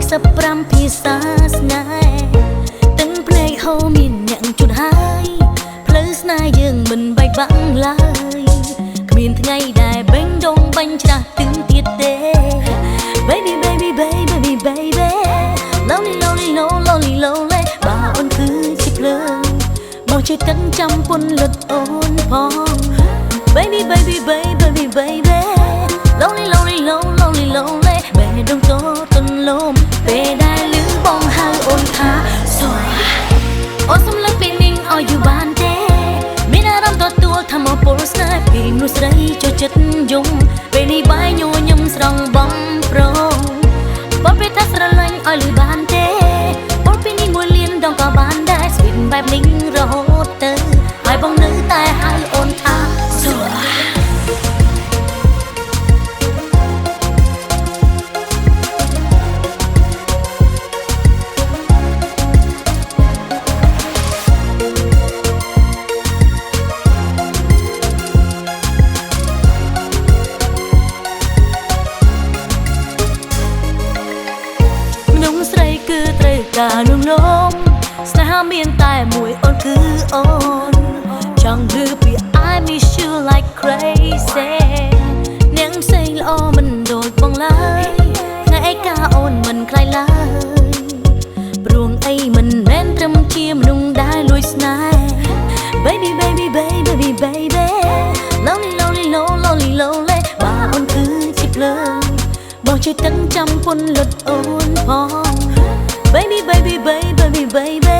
35ភាសាស្នេហ៍ទាំងភ្នែកហូរមានអ្នកជូនហើយផ្លូវស្នេហ៍យើងមិនបែកបាក់ឡើយគ្មានថ្ងៃដែលបេងដងបាញ់ច្រាស់ទឹងទៀតទេ Baby baby baby baby baby lonely lonely lonely lonely បើអូនគឺជាភ្លើងមកជួយទាំងចាំពុនលុតអូនផង Baby baby baby baby baby lonely lonely lonely lonely បេះដូងតទន់លំពេលដែលលឺបងហៅអូនថាសួរអូនសំឡេងពេលនាងឲ្យយូរបានទេមានអារម្មណ៍ទទួលថាមកពលស្នេហ៍ពីមនុស្សស្រីចូលចិត្តយំពេលនេះបាយញញឹមស្រង់បងប្រងបងពេលថាស្រឡាញ់ឲ្យលឺបានទេពលពេលនេះមួយលានដងក៏បានដែរស្វីតបែបនេះរហូតទៅហើយបងនៅតែហៅអូនថាសួរការนุ่มนมស្នេហាមានតែមួយអូនគឺអូនចង់ឮពី I miss you like crazy នាងផ្សេងល្អមិនដូចបងឡើយថ្ងៃឯកាអូនមិនខ្លាយឡើយព្រោះអីមិនមែនត្រឹមជាមនុស្សដែលលួចស្នេហ៍ Baby baby baby baby baby lonely lonely lonely lonely បើអូនគឺជាភ្លើងបងជួយទាំងចាំពុនលុតអូនផង Baby baby baby baby baby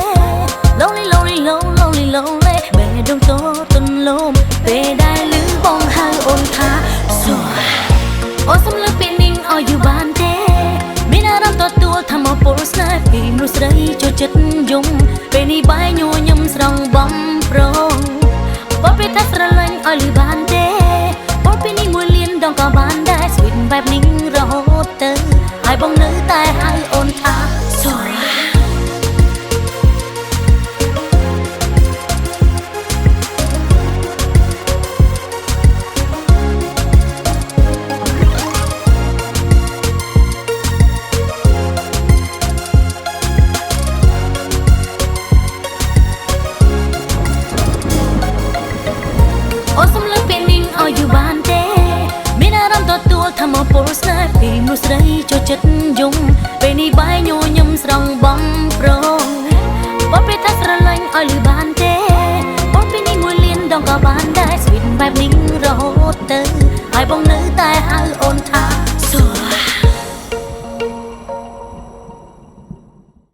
lonely lonely lonely lonely បេះដូងតទន់លំពេលដែលលឺបងហៅអូនថាសួរអូនសំឡេងពេលនាងឲ្យយូរបានទេមានអារម្មណ៍ទទួលថាមកពលស្នេហ៍ពីមនុស្សស្រីចូលចិត្តយំពេលនេះបាយញញឹមស្រង់បងប្រងបងពេលថាស្រឡាញ់ឲ្យលឺបានទេបងពេលនេះមួយលានដងក៏បានដែរស្វីតបែបនេះរហូតទៅហើយបងនៅតែហៅអូនថាសួរអូនសំឡេងពេលនាងឲ្យយូរបានទេមានអារម្មណ៍ទទួលថាមកពលស្នេហ៍ពីមនុស្សស្រីចូលចិត្តយំពេលនេះបាយញញឹមស្រង់បងប្រងបងពេលថាស្រឡាញ់ឲ្យលឺបានទេបងពេលនេះមួយលានដងក៏បានដែរស្វីតបែបនេះ